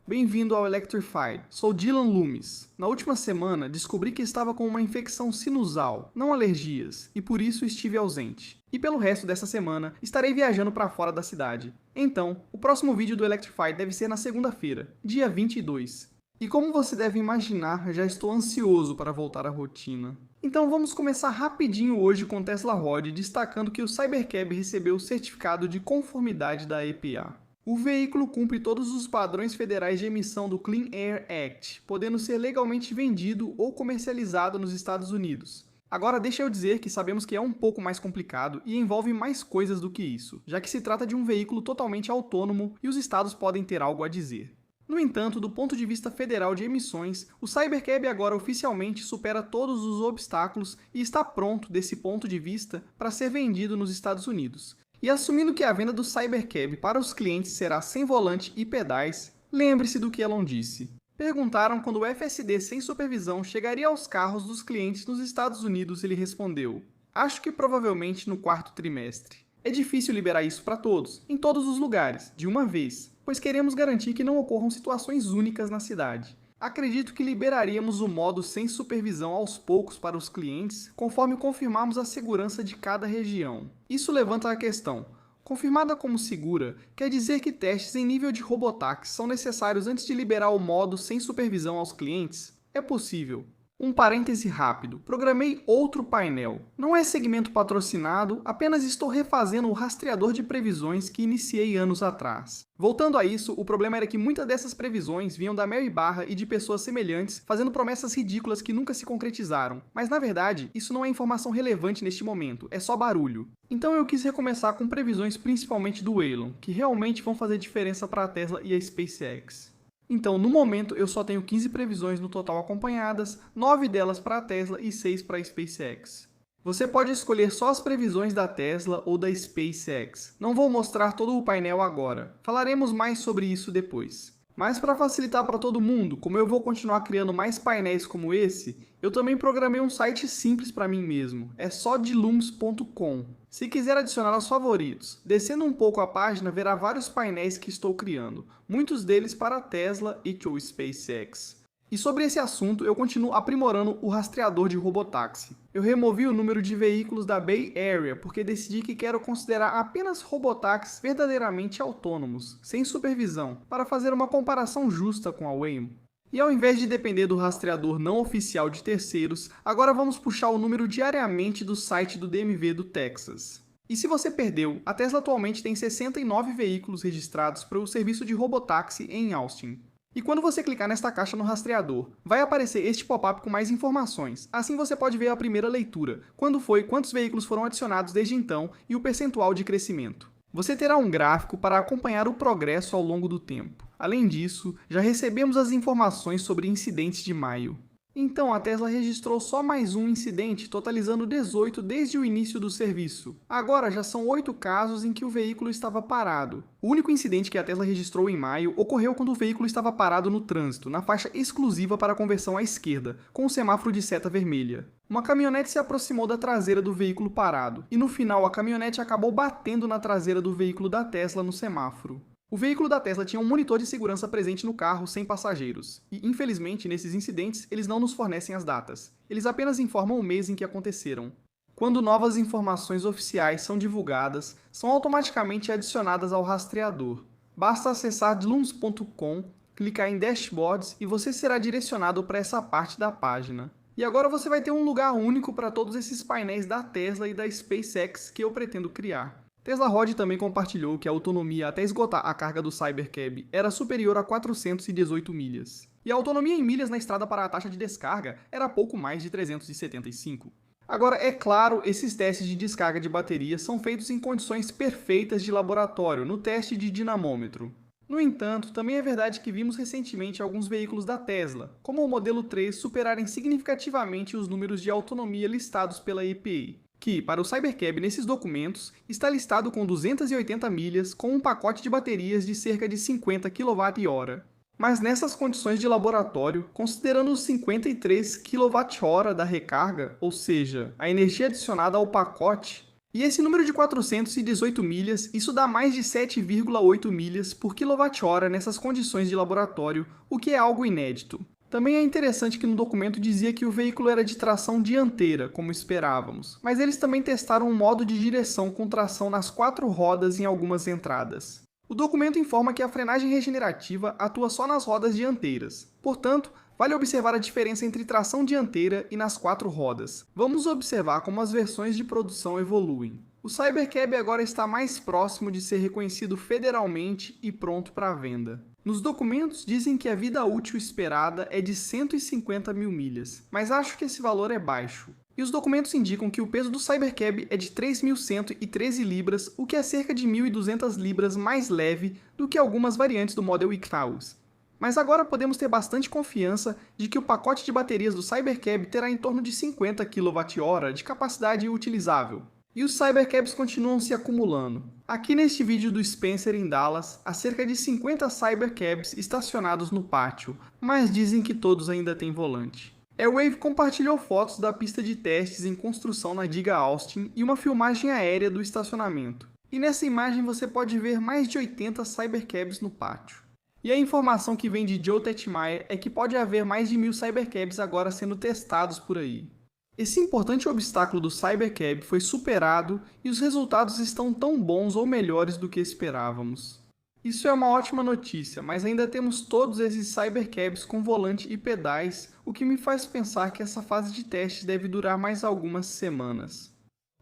Bem-vindo ao Electrified. Sou Dylan Loomis. Na última semana, descobri que estava com uma infecção sinusal, não alergias, e por isso estive ausente. E pelo resto dessa semana, estarei viajando para fora da cidade. Então, o próximo vídeo do Electrified deve ser na segunda-feira, dia 22. E como você deve imaginar, já estou ansioso para voltar à rotina. Então vamos começar rapidinho hoje com o Tesla Road, destacando que o Cybercab recebeu o certificado de conformidade da EPA. O veículo cumpre todos os padrões federais de emissão do Clean Air Act, podendo ser legalmente vendido ou comercializado nos Estados Unidos. Agora deixa eu dizer que sabemos que é um pouco mais complicado e envolve mais coisas do que isso, já que se trata de um veículo totalmente autônomo e os estados podem ter algo a dizer. No entanto, do ponto de vista federal de emissões, o Cybercab agora oficialmente supera todos os obstáculos e está pronto, desse ponto de vista, para ser vendido nos Estados Unidos. E assumindo que a venda do Cybercab para os clientes será sem volante e pedais, lembre-se do que Elon disse. Perguntaram quando o FSD sem supervisão chegaria aos carros dos clientes nos Estados Unidos, ele respondeu: acho que provavelmente no quarto trimestre. É difícil liberar isso para todos, em todos os lugares, de uma vez, pois queremos garantir que não ocorram situações únicas na cidade. Acredito que liberaríamos o modo sem supervisão aos poucos para os clientes, conforme confirmarmos a segurança de cada região. Isso levanta a questão: confirmada como segura, quer dizer que testes em nível de robotáxi são necessários antes de liberar o modo sem supervisão aos clientes? É possível. Um parêntese rápido, programei outro painel. Não é segmento patrocinado, apenas estou refazendo o rastreador de previsões que iniciei anos atrás. Voltando a isso, o problema era que muitas dessas previsões vinham da Mary Barra e de pessoas semelhantes, fazendo promessas ridículas que nunca se concretizaram. Mas na verdade, isso não é informação relevante neste momento, é só barulho. Então eu quis recomeçar com previsões principalmente do Elon, que realmente vão fazer diferença para a Tesla e a SpaceX. Então, no momento, eu só tenho 15 previsões no total acompanhadas, 9 delas para a Tesla e 6 para a SpaceX. Você pode escolher só as previsões da Tesla ou da SpaceX. Não vou mostrar todo o painel agora, falaremos mais sobre isso depois. Mas para facilitar para todo mundo, como eu vou continuar criando mais painéis como esse, eu também programei um site simples para mim mesmo, é só dilums.com. Se quiser adicionar aos favoritos, descendo um pouco a página verá vários painéis que estou criando, muitos deles para a Tesla e ou SpaceX. E sobre esse assunto, eu continuo aprimorando o rastreador de robotáxi. Eu removi o número de veículos da Bay Area porque decidi que quero considerar apenas robotáxis verdadeiramente autônomos, sem supervisão, para fazer uma comparação justa com a Waymo. E ao invés de depender do rastreador não oficial de terceiros, agora vamos puxar o número diariamente do site do DMV do Texas. E se você perdeu, a Tesla atualmente tem 69 veículos registrados para o serviço de robotáxi em Austin. E quando você clicar nesta caixa no rastreador, vai aparecer este pop-up com mais informações. Assim você pode ver a primeira leitura, quando foi, quantos veículos foram adicionados desde então e o percentual de crescimento. Você terá um gráfico para acompanhar o progresso ao longo do tempo. Além disso, já recebemos as informações sobre incidentes de maio. Então, a Tesla registrou só mais um incidente, totalizando 18 desde o início do serviço. Agora já são 8 casos em que o veículo estava parado. O único incidente que a Tesla registrou em maio ocorreu quando o veículo estava parado no trânsito, na faixa exclusiva para a conversão à esquerda, com o semáforo de seta vermelha. Uma caminhonete se aproximou da traseira do veículo parado, e no final a caminhonete acabou batendo na traseira do veículo da Tesla no semáforo. O veículo da Tesla tinha um monitor de segurança presente no carro sem passageiros, e infelizmente nesses incidentes eles não nos fornecem as datas, eles apenas informam o mês em que aconteceram. Quando novas informações oficiais são divulgadas, são automaticamente adicionadas ao rastreador. Basta acessar dilums.com, clicar em Dashboards e você será direcionado para essa parte da página. E agora você vai ter um lugar único para todos esses painéis da Tesla e da SpaceX que eu pretendo criar. Tesla Road também compartilhou que a autonomia até esgotar a carga do Cybercab era superior a 418 milhas. E a autonomia em milhas na estrada para a taxa de descarga era pouco mais de 375. Agora, é claro, esses testes de descarga de bateria são feitos em condições perfeitas de laboratório, no teste de dinamômetro. No entanto, também é verdade que vimos recentemente alguns veículos da Tesla, como o Modelo 3, superarem significativamente os números de autonomia listados pela EPA. Que, para o Cybercab nesses documentos, está listado com 280 milhas com um pacote de baterias de cerca de 50 kWh. Mas nessas condições de laboratório, considerando os 53 kWh da recarga, ou seja, a energia adicionada ao pacote, E esse número de 418 milhas, isso dá mais de 7,8 milhas por quilowatt-hora nessas condições de laboratório, o que é algo inédito. Também é interessante que no documento dizia que o veículo era de tração dianteira, como esperávamos, mas eles também testaram um modo de direção com tração nas 4 rodas em algumas entradas. O documento informa que a frenagem regenerativa atua só nas rodas dianteiras, portanto, vale observar a diferença entre tração dianteira e nas 4 rodas. Vamos observar como as versões de produção evoluem. O Cybercab agora está mais próximo de ser reconhecido federalmente e pronto para venda. Nos documentos dizem que a vida útil esperada é de 150 mil milhas, mas acho que esse valor é baixo. E os documentos indicam que o peso do Cybercab é de 3.113 libras, o que é cerca de 1.200 libras mais leve do que algumas variantes do Model E-Class. Mas agora podemos ter bastante confiança de que o pacote de baterias do Cybercab terá em torno de 50 kWh de capacidade utilizável. E os Cybercabs continuam se acumulando. Aqui neste vídeo do Spencer em Dallas, há cerca de 50 Cybercabs estacionados no pátio, mas dizem que todos ainda têm volante. Airwave compartilhou fotos da pista de testes em construção na Diga Austin e uma filmagem aérea do estacionamento. E nessa imagem você pode ver mais de 80 Cybercabs no pátio. E a informação que vem de Joe Tetmeier é que pode haver mais de 1.000 Cybercabs agora sendo testados por aí. Esse importante obstáculo do Cybercab foi superado e os resultados estão tão bons ou melhores do que esperávamos. Isso é uma ótima notícia, mas ainda temos todos esses Cybercabs com volante e pedais, o que me faz pensar que essa fase de teste deve durar mais algumas semanas.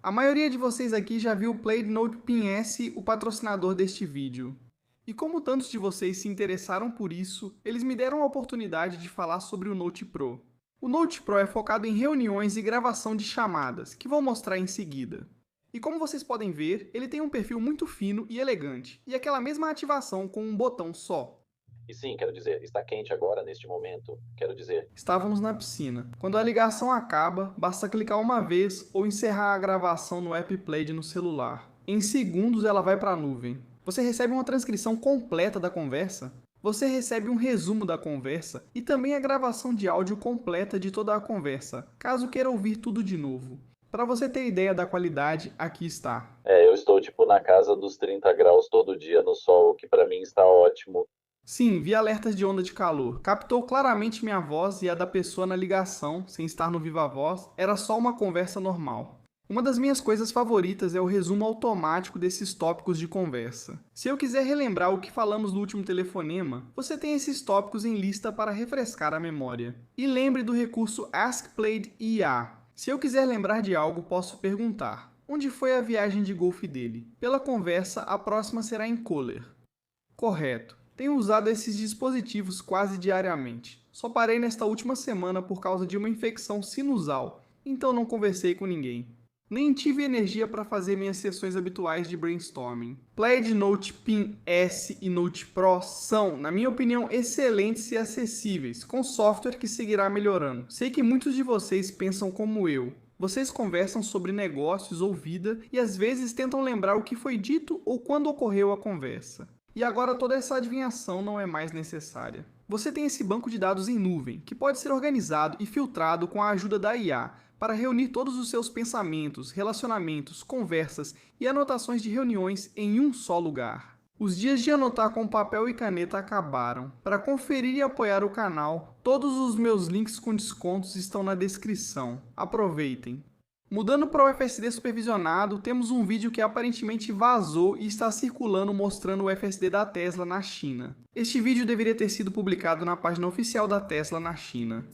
A maioria de vocês aqui já viu o Play Note Pin S, o patrocinador deste vídeo. E como tantos de vocês se interessaram por isso, eles me deram a oportunidade de falar sobre o Note Pro. O Note Pro é focado em reuniões e gravação de chamadas, que vou mostrar em seguida. E como vocês podem ver, ele tem um perfil muito fino e elegante, e aquela mesma ativação com um botão só. E sim, quero dizer, está quente agora, neste momento, quero dizer. Estávamos na piscina. Quando a ligação acaba, basta clicar uma vez ou encerrar a gravação no App Play no celular. Em segundos ela vai para a nuvem. Você recebe uma transcrição completa da conversa, você recebe um resumo da conversa e também a gravação de áudio completa de toda a conversa, caso queira ouvir tudo de novo. Para você ter ideia da qualidade, aqui está. Eu estou na casa dos 30 graus todo dia no sol, o que para mim está ótimo. Sim, vi alertas de onda de calor. Captou claramente minha voz e a da pessoa na ligação, sem estar no Viva Voz, era só uma conversa normal. Uma das minhas coisas favoritas é o resumo automático desses tópicos de conversa. Se eu quiser relembrar o que falamos no último telefonema, você tem esses tópicos em lista para refrescar a memória. E lembre do recurso AskPlayed IA. Se eu quiser lembrar de algo, posso perguntar: onde foi a viagem de golfe dele? Pela conversa, a próxima será em Kohler. Correto. Tenho usado esses dispositivos quase diariamente. Só parei nesta última semana por causa de uma infecção sinusal, então não conversei com ninguém. Nem tive energia para fazer minhas sessões habituais de brainstorming. Plaid Note Pin S e Note Pro são, na minha opinião, excelentes e acessíveis, com software que seguirá melhorando. Sei que muitos de vocês pensam como eu. Vocês conversam sobre negócios ou vida e às vezes tentam lembrar o que foi dito ou quando ocorreu a conversa. E agora toda essa adivinhação não é mais necessária. Você tem esse banco de dados em nuvem, que pode ser organizado e filtrado com a ajuda da IA, para reunir todos os seus pensamentos, relacionamentos, conversas e anotações de reuniões em um só lugar. Os dias de anotar com papel e caneta acabaram. Para conferir e apoiar o canal, todos os meus links com descontos estão na descrição. Aproveitem! Mudando para o FSD supervisionado, temos um vídeo que aparentemente vazou e está circulando mostrando o FSD da Tesla na China. Este vídeo deveria ter sido publicado na página oficial da Tesla na China.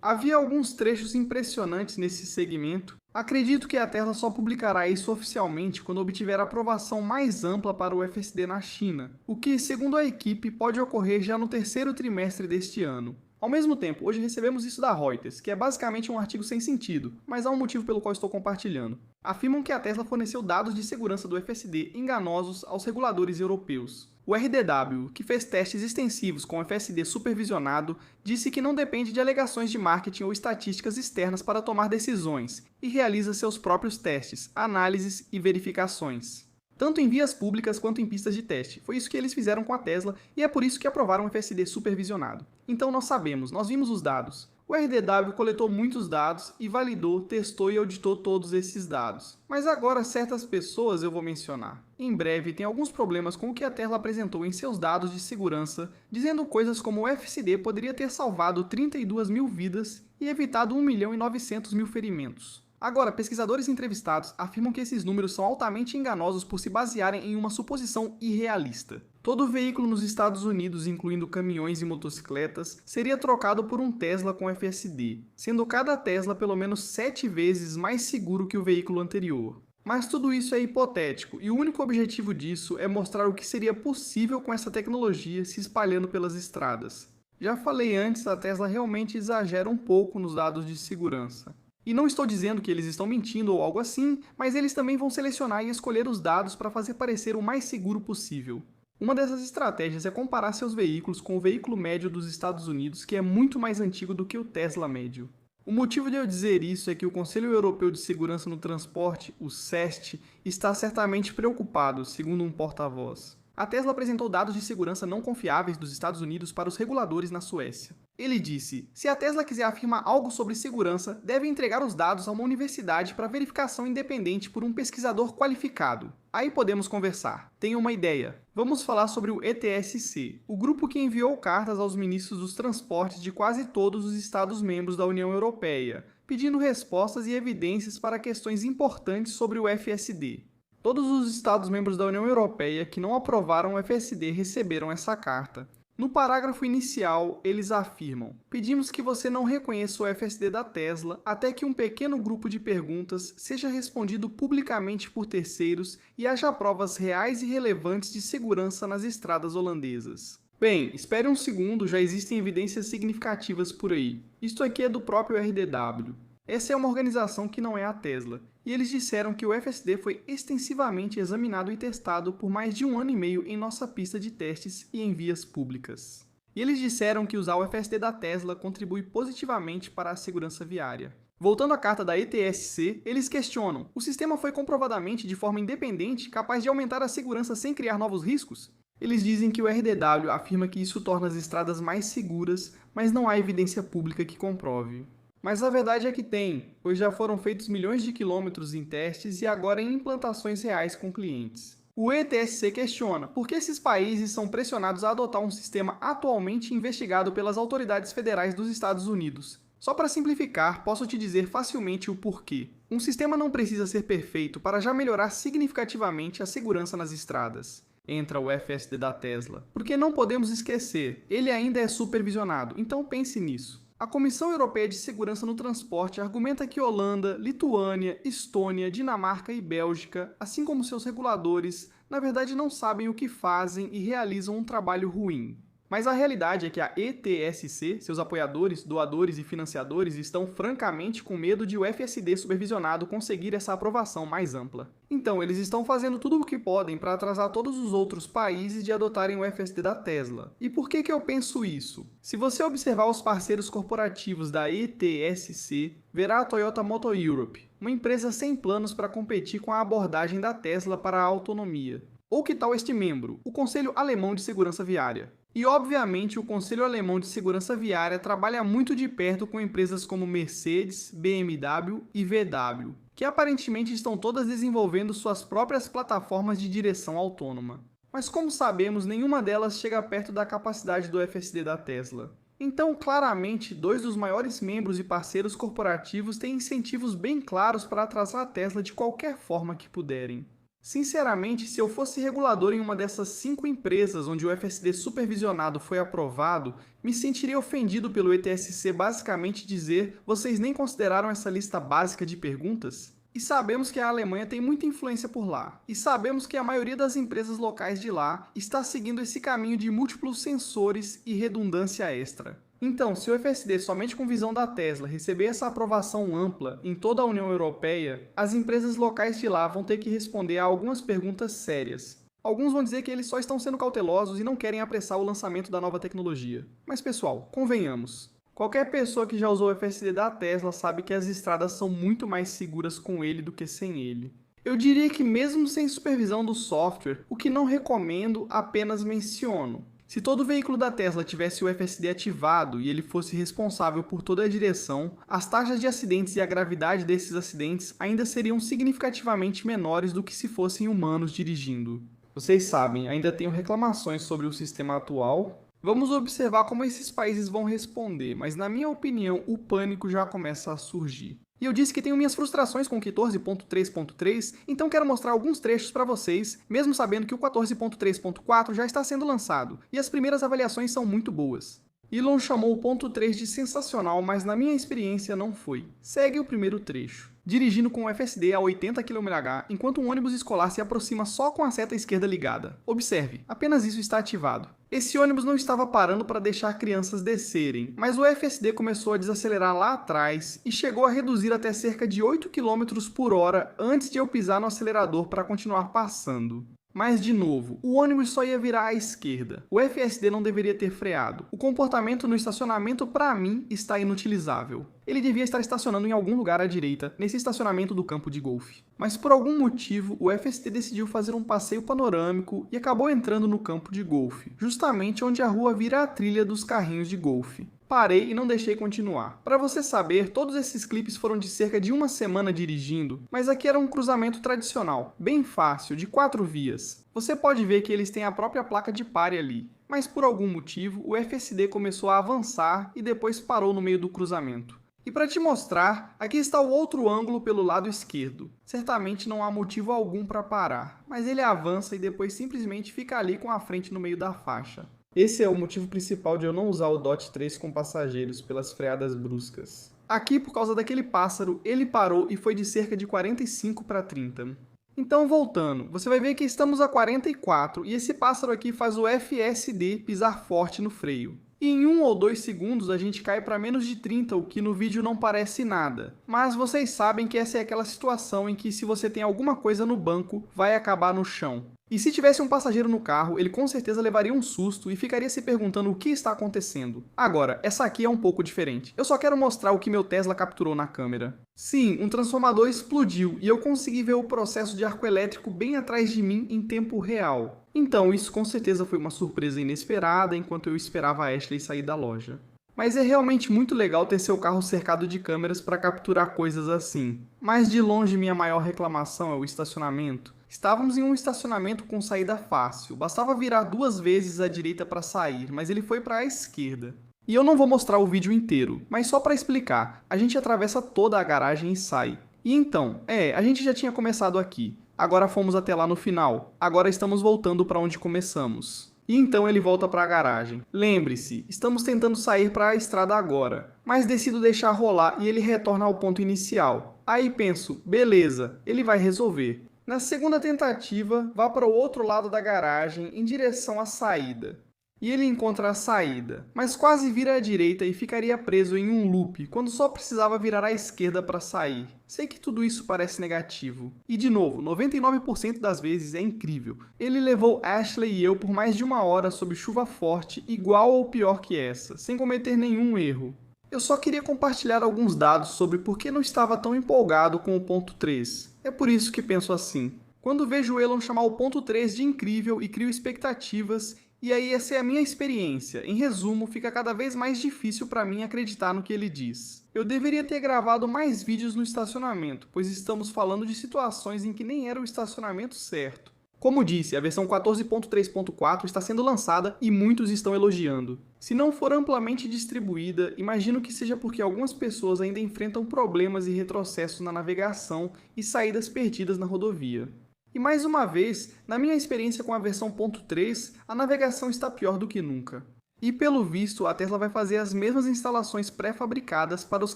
Havia alguns trechos impressionantes nesse segmento. Acredito que a Tesla só publicará isso oficialmente quando obtiver a aprovação mais ampla para o FSD na China, o que, segundo a equipe, pode ocorrer já no terceiro trimestre deste ano. Ao mesmo tempo, hoje recebemos isso da Reuters, que é basicamente um artigo sem sentido, mas há um motivo pelo qual estou compartilhando. Afirmam que a Tesla forneceu dados de segurança do FSD enganosos aos reguladores europeus. O RDW, que fez testes extensivos com o FSD supervisionado, disse que não depende de alegações de marketing ou estatísticas externas para tomar decisões e realiza seus próprios testes, análises e verificações, tanto em vias públicas quanto em pistas de teste. Foi isso que eles fizeram com a Tesla e é por isso que aprovaram o FSD supervisionado. Então nós sabemos, nós vimos os dados. O RDW coletou muitos dados e validou, testou e auditou todos esses dados. Mas agora certas pessoas eu vou mencionar. Em breve tem alguns problemas com o que a Tesla apresentou em seus dados de segurança, dizendo coisas como o FSD poderia ter salvado 32 mil vidas e evitado 1.900.000 ferimentos. Agora, pesquisadores entrevistados afirmam que esses números são altamente enganosos por se basearem em uma suposição irrealista. Todo veículo nos Estados Unidos, incluindo caminhões e motocicletas, seria trocado por um Tesla com FSD, sendo cada Tesla pelo menos 7 vezes mais seguro que o veículo anterior. Mas tudo isso é hipotético, e o único objetivo disso é mostrar o que seria possível com essa tecnologia se espalhando pelas estradas. Já falei antes, a Tesla realmente exagera um pouco nos dados de segurança. E não estou dizendo que eles estão mentindo ou algo assim, mas eles também vão selecionar e escolher os dados para fazer parecer o mais seguro possível. Uma dessas estratégias é comparar seus veículos com o veículo médio dos Estados Unidos, que é muito mais antigo do que o Tesla médio. O motivo de eu dizer isso é que o Conselho Europeu de Segurança no Transporte, o CEST, está certamente preocupado, segundo um porta-voz. A Tesla apresentou dados de segurança não confiáveis dos Estados Unidos para os reguladores na Suécia. Ele disse: se a Tesla quiser afirmar algo sobre segurança, deve entregar os dados a uma universidade para verificação independente por um pesquisador qualificado. Aí podemos conversar. Tenho uma ideia. Vamos falar sobre o ETSC, o grupo que enviou cartas aos ministros dos transportes de quase todos os Estados-membros da União Europeia, pedindo respostas e evidências para questões importantes sobre o FSD. Todos os Estados-membros da União Europeia que não aprovaram o FSD receberam essa carta. No parágrafo inicial, eles afirmam: pedimos que você não reconheça o FSD da Tesla até que um pequeno grupo de perguntas seja respondido publicamente por terceiros e haja provas reais e relevantes de segurança nas estradas holandesas. Bem, espere um segundo, já existem evidências significativas por aí. Isto aqui é do próprio RDW. Essa é uma organização que não é a Tesla, e eles disseram que o FSD foi extensivamente examinado e testado por mais de 1 ano e meio em nossa pista de testes e em vias públicas. E eles disseram que usar o FSD da Tesla contribui positivamente para a segurança viária. Voltando à carta da ETSC, eles questionam: o sistema foi comprovadamente de forma independente capaz de aumentar a segurança sem criar novos riscos? Eles dizem que o RDW afirma que isso torna as estradas mais seguras, mas não há evidência pública que comprove. Mas a verdade é que tem, pois já foram feitos milhões de quilômetros em testes e agora em implantações reais com clientes. O ETSC questiona por que esses países são pressionados a adotar um sistema atualmente investigado pelas autoridades federais dos Estados Unidos. Só para simplificar, posso te dizer facilmente o porquê. Um sistema não precisa ser perfeito para já melhorar significativamente a segurança nas estradas. Entra o FSD da Tesla. Porque não podemos esquecer, ele ainda é supervisionado, então pense nisso. A Comissão Europeia de Segurança no Transporte argumenta que Holanda, Lituânia, Estônia, Dinamarca e Bélgica, assim como seus reguladores, na verdade não sabem o que fazem e realizam um trabalho ruim. Mas a realidade é que a ETSC, seus apoiadores, doadores e financiadores estão francamente com medo de o FSD supervisionado conseguir essa aprovação mais ampla. Então, eles estão fazendo tudo o que podem para atrasar todos os outros países de adotarem o FSD da Tesla. E por que eu penso isso? Se você observar os parceiros corporativos da ETSC, verá a Toyota Motor Europe, uma empresa sem planos para competir com a abordagem da Tesla para a autonomia. Ou que tal este membro, o Conselho Alemão de Segurança Viária? E, obviamente, o Conselho Alemão de Segurança Viária trabalha muito de perto com empresas como Mercedes, BMW e VW, que aparentemente estão todas desenvolvendo suas próprias plataformas de direção autônoma. Mas, como sabemos, nenhuma delas chega perto da capacidade do FSD da Tesla. Então, claramente, 2 dos maiores membros e parceiros corporativos têm incentivos bem claros para atrasar a Tesla de qualquer forma que puderem. Sinceramente, se eu fosse regulador em uma dessas 5 empresas onde o FSD supervisionado foi aprovado, me sentiria ofendido pelo ETSC basicamente dizer: vocês nem consideraram essa lista básica de perguntas? E sabemos que a Alemanha tem muita influência por lá, e sabemos que a maioria das empresas locais de lá está seguindo esse caminho de múltiplos sensores e redundância extra. Então, se o FSD somente com visão da Tesla receber essa aprovação ampla em toda a União Europeia, as empresas locais de lá vão ter que responder a algumas perguntas sérias. Alguns vão dizer que eles só estão sendo cautelosos e não querem apressar o lançamento da nova tecnologia. Mas pessoal, convenhamos. Qualquer pessoa que já usou o FSD da Tesla sabe que as estradas são muito mais seguras com ele do que sem ele. Eu diria que mesmo sem supervisão do software, o que não recomendo, apenas menciono. Se todo veículo da Tesla tivesse o FSD ativado e ele fosse responsável por toda a direção, as taxas de acidentes e a gravidade desses acidentes ainda seriam significativamente menores do que se fossem humanos dirigindo. Vocês sabem, ainda tenho reclamações sobre o sistema atual. Vamos observar como esses países vão responder, mas na minha opinião o pânico já começa a surgir. E eu disse que tenho minhas frustrações com o 14.3.3, então quero mostrar alguns trechos para vocês, mesmo sabendo que o 14.3.4 já está sendo lançado, e as primeiras avaliações são muito boas. Elon chamou o ponto 3 de sensacional, mas na minha experiência não foi. Segue o primeiro trecho. Dirigindo com o FSD a 80 km/h, enquanto um ônibus escolar se aproxima só com a seta esquerda ligada. Observe, apenas isso está ativado. Esse ônibus não estava parando para deixar crianças descerem, mas o FSD começou a desacelerar lá atrás e chegou a reduzir até cerca de 8 km por hora antes de eu pisar no acelerador para continuar passando. Mas, de novo, o ônibus só ia virar à esquerda. O FSD não deveria ter freado. O comportamento no estacionamento, para mim, está inutilizável. Ele devia estar estacionando em algum lugar à direita, nesse estacionamento do campo de golfe. Mas por algum motivo, o FSD decidiu fazer um passeio panorâmico e acabou entrando no campo de golfe, justamente onde a rua vira a trilha dos carrinhos de golfe. Parei e não deixei continuar. Para você saber, todos esses clipes foram de cerca de uma semana dirigindo, mas aqui era um cruzamento tradicional, bem fácil, de 4 vias. Você pode ver que eles têm a própria placa de pare ali, mas por algum motivo o FSD começou a avançar e depois parou no meio do cruzamento. E para te mostrar, aqui está o outro ângulo pelo lado esquerdo. Certamente não há motivo algum para parar, mas ele avança e depois simplesmente fica ali com a frente no meio da faixa. Esse é o motivo principal de eu não usar o DOT 3 com passageiros, pelas freadas bruscas. Aqui, por causa daquele pássaro, ele parou e foi de cerca de 45 para 30. Então, voltando, você vai ver que estamos a 44 e esse pássaro aqui faz o FSD pisar forte no freio. E em 1 ou 2 segundos a gente cai para menos de 30, o que no vídeo não parece nada. Mas vocês sabem que essa é aquela situação em que se você tem alguma coisa no banco, vai acabar no chão. E se tivesse um passageiro no carro, ele com certeza levaria um susto e ficaria se perguntando o que está acontecendo. Agora, essa aqui é um pouco diferente. Eu só quero mostrar o que meu Tesla capturou na câmera. Sim, um transformador explodiu e eu consegui ver o processo de arco elétrico bem atrás de mim em tempo real. Então, isso com certeza foi uma surpresa inesperada enquanto eu esperava a Ashley sair da loja. Mas é realmente muito legal ter seu carro cercado de câmeras para capturar coisas assim. Mas de longe minha maior reclamação é o estacionamento. Estávamos em um estacionamento com saída fácil, bastava virar 2 vezes à direita para sair, mas ele foi para a esquerda. E eu não vou mostrar o vídeo inteiro, mas só para explicar, a gente atravessa toda a garagem e sai. E então, a gente já tinha começado aqui, agora fomos até lá no final, agora estamos voltando para onde começamos. E então ele volta para a garagem. Lembre-se, estamos tentando sair para a estrada agora, mas decido deixar rolar e ele retorna ao ponto inicial. Aí penso, beleza, ele vai resolver. Na segunda tentativa, vá para o outro lado da garagem em direção à saída. E ele encontra a saída, mas quase vira à direita e ficaria preso em um loop, quando só precisava virar à esquerda para sair. Sei que tudo isso parece negativo. E de novo, 99% das vezes é incrível. Ele levou Ashley e eu por mais de 1 hora sob chuva forte, igual ou pior que essa, sem cometer nenhum erro. Eu só queria compartilhar alguns dados sobre por que não estava tão empolgado com o ponto 3. É por isso que penso assim. Quando vejo o Elon chamar o ponto 3 de incrível e crio expectativas, e aí essa é a minha experiência. Em resumo, fica cada vez mais difícil para mim acreditar no que ele diz. Eu deveria ter gravado mais vídeos no estacionamento, pois estamos falando de situações em que nem era o estacionamento certo. Como disse, a versão 14.3.4 está sendo lançada e muitos estão elogiando. Se não for amplamente distribuída, imagino que seja porque algumas pessoas ainda enfrentam problemas e retrocessos na navegação e saídas perdidas na rodovia. E mais uma vez, na minha experiência com a versão 1.3, a navegação está pior do que nunca. E pelo visto, a Tesla vai fazer as mesmas instalações pré-fabricadas para os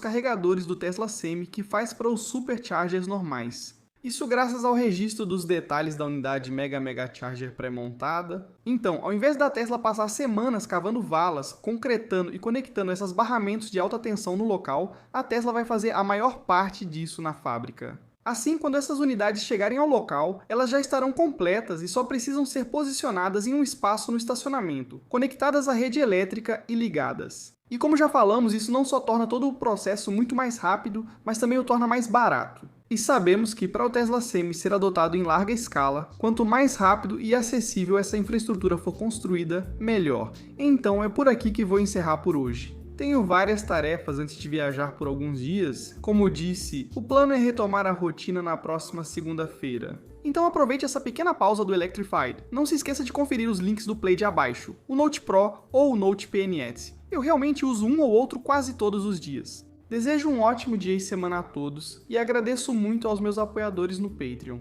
carregadores do Tesla Semi que faz para os Superchargers normais. Isso graças ao registro dos detalhes da unidade Mega Charger pré-montada. Então, ao invés da Tesla passar semanas cavando valas, concretando e conectando esses barramentos de alta tensão no local, a Tesla vai fazer a maior parte disso na fábrica. Assim, quando essas unidades chegarem ao local, elas já estarão completas e só precisam ser posicionadas em um espaço no estacionamento, conectadas à rede elétrica e ligadas. E como já falamos, isso não só torna todo o processo muito mais rápido, mas também o torna mais barato. E sabemos que para o Tesla Semi ser adotado em larga escala, quanto mais rápido e acessível essa infraestrutura for construída, melhor. Então é por aqui que vou encerrar por hoje. Tenho várias tarefas antes de viajar por alguns dias. Como disse, o plano é retomar a rotina na próxima segunda-feira. Então aproveite essa pequena pausa do Electrified. Não se esqueça de conferir os links do Plaid abaixo, o Note Pro ou o Note PNS. Eu realmente uso um ou outro quase todos os dias. Desejo um ótimo dia e semana a todos e agradeço muito aos meus apoiadores no Patreon.